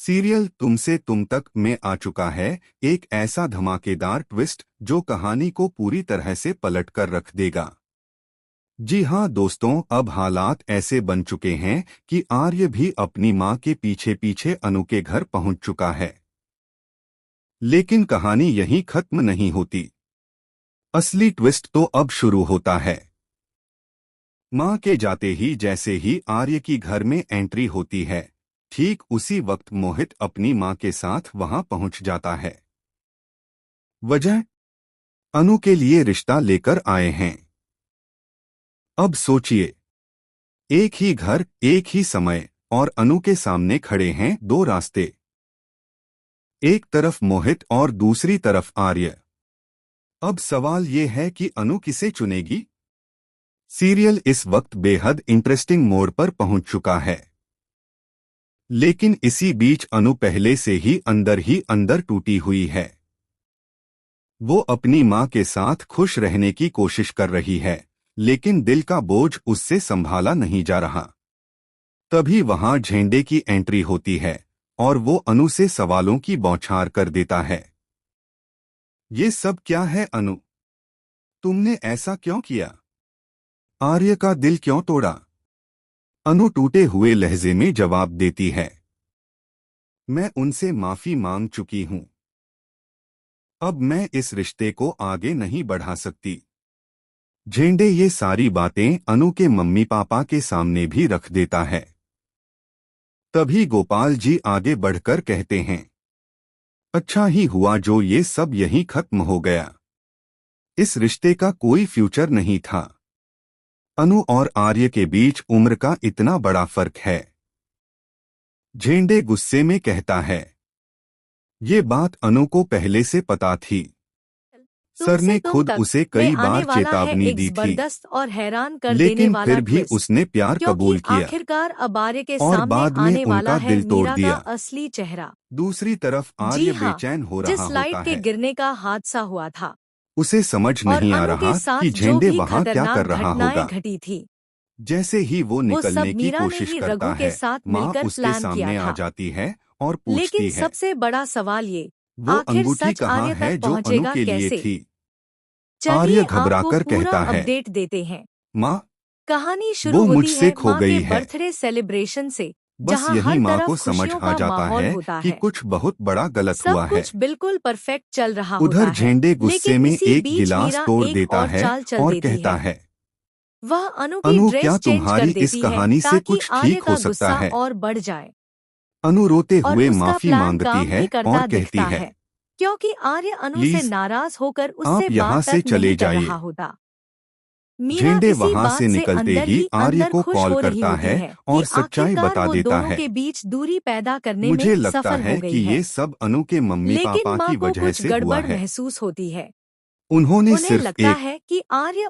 Serial तुमसे तुम तक में आ चुका है एक ऐसा धमाकेदार ट्विस्ट जो कहानी को पूरी तरह से पलट कर रख देगा। जी हाँ दोस्तों, अब हालात ऐसे बन चुके हैं कि आर्य भी अपनी माँ के पीछे पीछे अनु के घर पहुंच चुका है। लेकिन कहानी यहीं खत्म नहीं होती। असली ट्विस्ट तो अब शुरू होता है। माँ के जाते ही जैसे ही आर्य की घर में एंट्री होती है, ठीक उसी वक्त मोहित अपनी माँ के साथ वहां पहुंच जाता है। वजह, अनु के लिए रिश्ता लेकर आए हैं। अब सोचिए, एक ही घर, एक ही समय, और अनु के सामने खड़े हैं दो रास्ते। एक तरफ मोहित और दूसरी तरफ आर्य। अब सवाल ये है कि अनु किसे चुनेगी? सीरियल इस वक्त बेहद इंटरेस्टिंग मोड़ पर पहुंच चुका है। लेकिन इसी बीच अनु पहले से ही अंदर टूटी हुई है। वो अपनी माँ के साथ खुश रहने की कोशिश कर रही है, लेकिन दिल का बोझ उससे संभाला नहीं जा रहा। तभी वहां झेंडे की एंट्री होती है और वो अनु से सवालों की बौछार कर देता है। ये सब क्या है अनु? तुमने ऐसा क्यों किया? आर्य का दिल क्यों तोड़ा? अनु टूटे हुए लहजे में जवाब देती है, मैं उनसे माफी मांग चुकी हूं। अब मैं इस रिश्ते को आगे नहीं बढ़ा सकती। झेंडे ये सारी बातें अनु के मम्मी पापा के सामने भी रख देता है। तभी गोपाल जी आगे बढ़कर कहते हैं, अच्छा ही हुआ जो ये सब यहीं खत्म हो गया। इस रिश्ते का कोई फ्यूचर नहीं था। अनु और आर्य के बीच उम्र का इतना बड़ा फर्क है। झेंडे गुस्से में कहता है, ये बात अनु को पहले से पता थी। सर ने खुद उसे कई बार चेतावनी दी थी, और हैरान कर देने लेकिन वाला फिर भी ट्विस्ट, उसने प्यार कबूल किया आखिरकार अब आर्य के और सामने बाद में आने वाला उनका है दिल तोड़ मीरा दिया। का असली चेहरा। दूसरी तरफ जी आर्य हाँ, बेचैन हो जिस रहा लाइट होता के है। गिरने का हादसा हुआ था उसे समझ और नहीं आ अनु रहा के साथ कि जो झेंडे भी वहां क्या खतरनाक कर रहा घटनाएं होगा। घटी थी, जैसे ही वो वो निकलने सब की मीरा ने कोशिश ही करता रघु के है, साथ माँ मिलकर उसके प्लान किया सामने आ था। जाती है और लेकिन पूछती है, सबसे बड़ा सवाल ये, वो आखिर अंगूठी सच कहाँ आर्य है तक जो अनु पहुंचेगा के लिए कैसे? थी? चलिए आर्य आपको घबराकर पूरा कहता है, अपडेट देते हैं। माँ, कहानी शुरू वो होती मुझसे है खो माँ के गई है। बर्थडे सेलिब्रेशन से, बस जहाँ यही हर माँ को तरफ समझ खुशियों आ का जाता माहौल है होता कि है। कुछ बहुत बड़ा गलत सब हुआ है। कुछ बिल्कुल परफेक्ट चल रहा उधर होता है, झेंडे गुस्से लेकिन में इसी एक बीच गिलास मीरा तोड़ एक देता और है चाल चल और देती कहता है। है, वह अनु की अनु, क्या ड्रेस चेंज कर तुम्हारी इस देती है कहानी से ताकि कुछ आर्य ठीक हो का सकता गुस्सा है? और बढ़ जाए। अनु रोते और हुए उसका माफी प्लान मांगती काम है भी और करता कहती दिखता है, है, क्योंकि आर्य अनु से प्लीज नाराज होकर उससे आप यहाँ बात से तक चले नहीं कर रहा जाइए। होता। मीरा झेंडे इसी वहां बात से से निकलते अंदर ही ही आर्य अंदर को खुश कॉल हो रही करता होती है है कि और सच्चाई आखिरकार बता वो देता दोनों है। के बीच दूरी पैदा करने में मुझे लगता सफल हो है कि गई है। ये सब अनु के मम्मी लेकिन पापा माँ की को वजह कुछ से हुआ गड़बड़ है। महसूस होती है। उन्होंने उन्हें सिर्फ लगता एक है कि आर्य